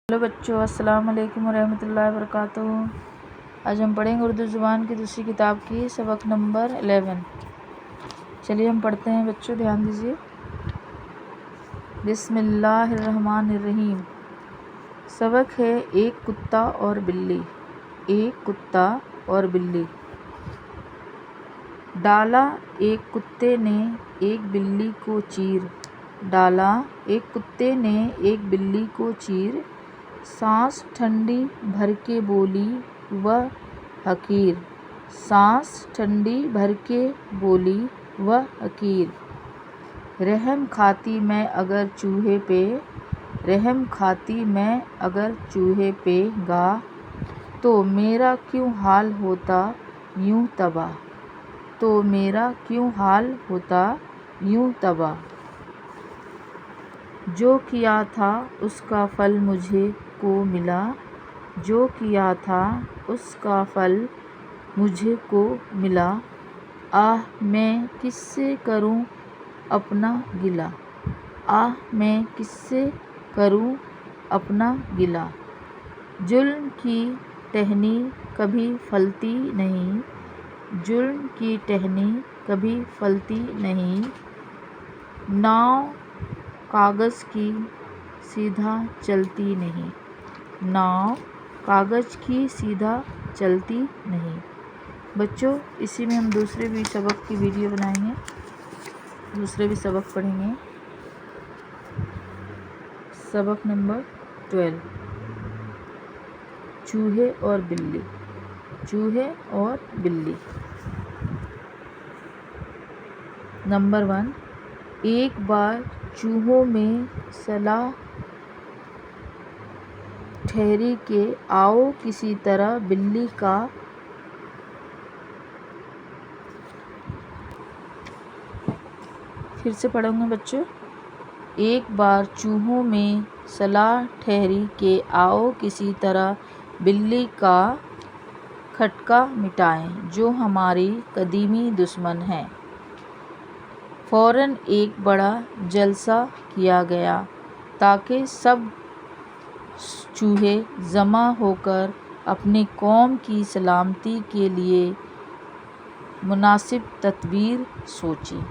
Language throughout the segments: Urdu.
ہیلو بچوں، السلام علیکم ورحمۃ اللہ وبرکاتہ۔ آج ہم پڑھیں گے اردو زبان کی دوسری کتاب کی سبق نمبر 11۔ چلیے ہم پڑھتے ہیں بچوں، دھیان دیجیے۔ بسم اللہ الرحمن الرحیم۔ سبق ہے ایک کتا اور بلی۔ ایک کتا اور بلی۔ ڈالا ایک کتے نے ایک بلی کو چیر۔ ڈالا ایک کتے نے ایک بلی کو چیر۔ سانس ٹھنڈی بھر کے بولی وہ حقیر۔ سانس ٹھنڈی بھر کے بولی وہ حقیر۔ رحم کھاتی میں اگر چوہے پہ، رحم کھاتی میں اگر چوہے پہ گاہ، تو میرا کیوں حال ہوتا یوں تباہ، تو میرا کیوں حال ہوتا یوں تباہ۔ جو کیا تھا اس کا پھل مجھے کو ملا، جو کیا تھا اس کا پھل مجھے کو ملا۔ آہ میں کس سے کروں اپنا گلہ، آہ میں کس سے کروں اپنا گلہ۔ ظلم کی ٹہنی کبھی پھلتی نہیں، ظلم کی ٹہنی کبھی پھلتی نہیں۔ ناؤ کاغذ کی سیدھا چلتی نہیں، ناؤ کاغذ کی سیدھا چلتی نہیں۔ بچوں، اسی میں ہم دوسرے بھی سبق کی ویڈیو بنائیں گے، دوسرے بھی سبق پڑھیں گے۔ سبق نمبر 12، چوہے اور بلی۔ چوہے اور بلی۔ نمبر 1، ایک بار چوہوں میں صلاح ٹھہری کہ آؤ کسی طرح بلی کا پھر سے پڑھوں گے بچوں۔ ایک بار چوہوں میں صلاح ٹھہری کہ آؤ کسی طرح بلی کا کھٹکا مٹائیں جو ہماری قدیمی دشمن ہے۔ فوراً ایک بڑا جلسہ کیا گیا تاکہ سب چوہے جمع ہو کر اپنی قوم کی سلامتی کے لیے مناسب تدبیر سوچیں۔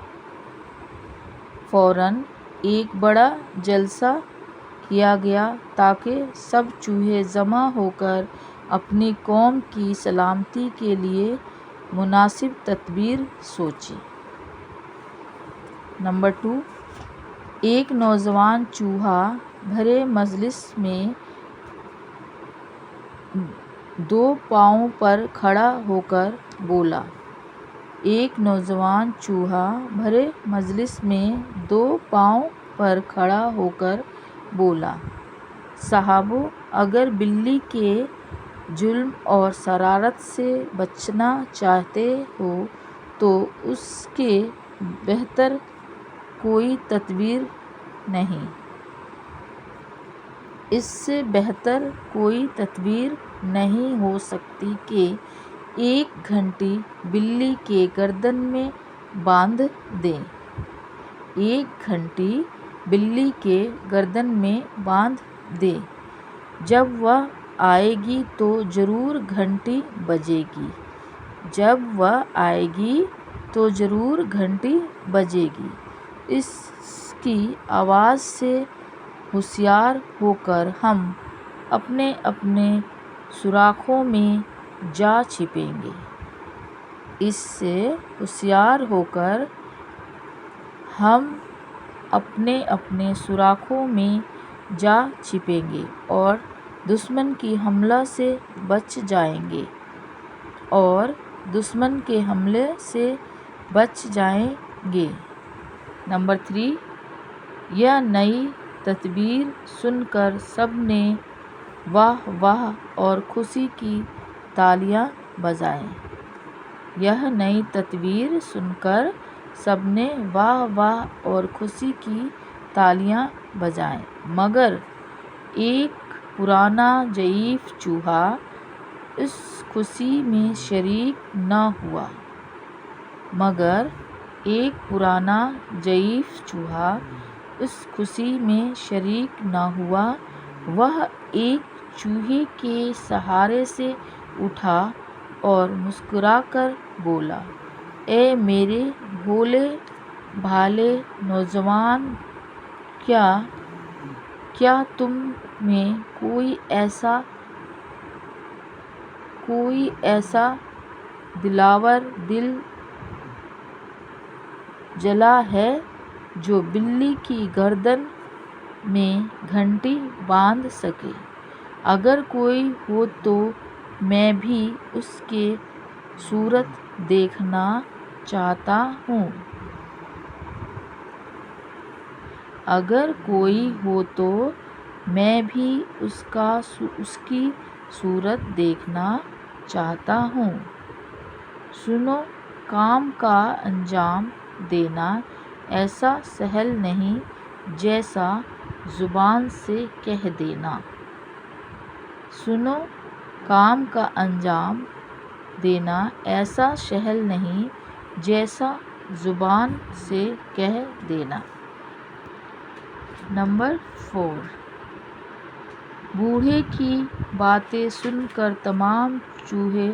فوراً ایک بڑا جلسہ کیا گیا تاکہ سب چوہے جمع ہو کر اپنی قوم کی سلامتی کے لیے مناسب تدبیر سوچیں۔ نمبر 2، ایک نوجوان چوہا بھرے مجلس میں دو پاؤں پر کھڑا ہو کر بولا۔ ایک نوجوان چوہا بھرے مجلس میں دو پاؤں پر کھڑا ہو کر بولا، صاحبو، اگر بلی کے ظلم اور شرارت سے بچنا چاہتے ہو تو اس سے بہتر کوئی تدبیر نہیں، اس سے بہتر کوئی تدبیر نہیں ہو سکتی کہ ایک گھنٹی بلی کے گردن میں باندھ دیں۔ ایک گھنٹی بلی کے گردن میں باندھ دیں۔ جب وہ آئے گی تو ضرور گھنٹی بجے گی، جب وہ آئے گی تو ضرور گھنٹی بجے گی۔ اس کی آواز سے ہوشیار ہو کر ہم اپنے اپنے سوراخوں میں جا چھپیں گے۔ اس سے ہوشیار ہو کر ہم اپنے اپنے سوراخوں میں جا چھپیں گے اور دشمن کے حملے سے بچ جائیں گے، اور دشمن کے حملے سے بچ جائیں گے۔ نمبر 3، یہ نئی تدبیر سن کر سب نے واہ واہ اور خوشی کی تالیاں بجائیں۔ یہ نئی تدبیر سن کر سب نے واہ واہ اور خوشی کی تالیاں بجائیں، مگر ایک پرانا ضعیف چوہا اس خوشی میں شریک نہ ہوا، مگر ایک پرانا ضعیف چوہا اس خوشی میں شریک نہ ہوا۔ وہ ایک چوہے کے سہارے سے اٹھا اور مسکرا کر بولا، اے میرے بھولے بھالے نوجوان، کیا تم میں کوئی ایسا دلاور دل جلا ہے جو بلی کی گردن میں گھنٹی باندھ سکے؟ اگر کوئی ہو تو میں بھی اس کی صورت دیکھنا چاہتا ہوں۔ اگر کوئی ہو تو میں بھی اس کی صورت دیکھنا چاہتا ہوں۔ سنو، کام کا انجام دینا ایسا سہل نہیں جیسا زبان سے کہہ دینا۔ سنو، کام کا انجام دینا ایسا سہل نہیں جیسا زبان سے کہہ دینا۔ نمبر 4، بوڑھے کی باتیں سن کر تمام چوہے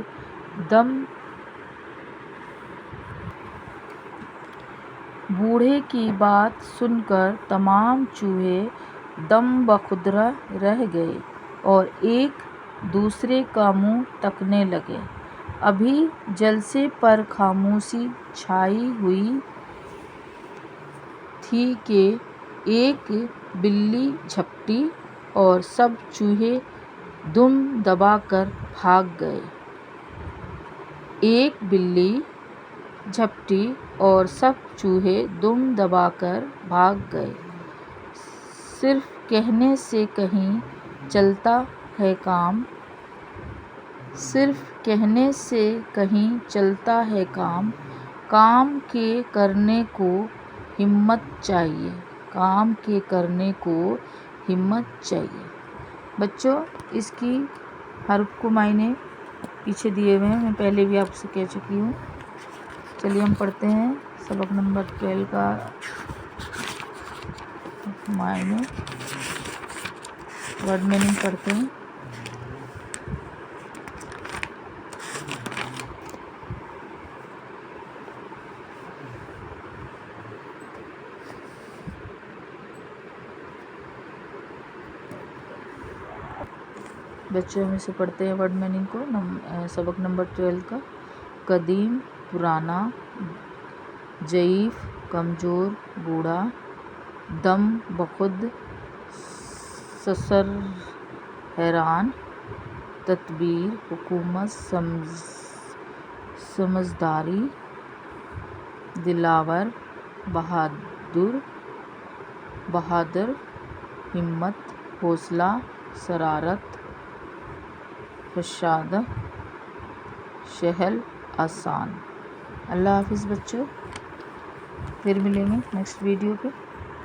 دم بخود رہ گئے اور ایک دوسرے کا منہ تکنے لگے۔ ابھی جلسے پر خاموشی چھائی ہوئی تھی کہ ایک بلی جھپٹی اور سب چوہے دم دبا کر بھاگ گئے۔ ایک بلی جھپٹی اور سب چوہے دم دبا کر بھاگ گئے۔ صرف کہنے سے کہیں چلتا ہے کام، کام کے کرنے کو ہمت چاہیے۔ بچوں، اس کی حرف کو معنی پیچھے دیے ہوئے ہیں، میں پہلے بھی آپ سے کہہ چکی ہوں۔ چلیے ہم پڑھتے ہیں سبق نمبر 12 کا معنی، ورڈ میننگ پڑھتے ہیں۔ بچوں ہم اسے پڑھتے ہیں ورڈ میننگ کو، سبق نمبر 12 کا۔ قدیم، پرانا، ضعیف، کمزور، بوڑھا، دم بخود، سر حیران، تدبیر، حکمت، سمجھداری، دلاور، بہادر، ہمت، حوصلہ، شرارت، فسادہ، سہل، آسان۔ اللہ حافظ بچوں، پھر ملیں گے نیکسٹ ویڈیو پہ۔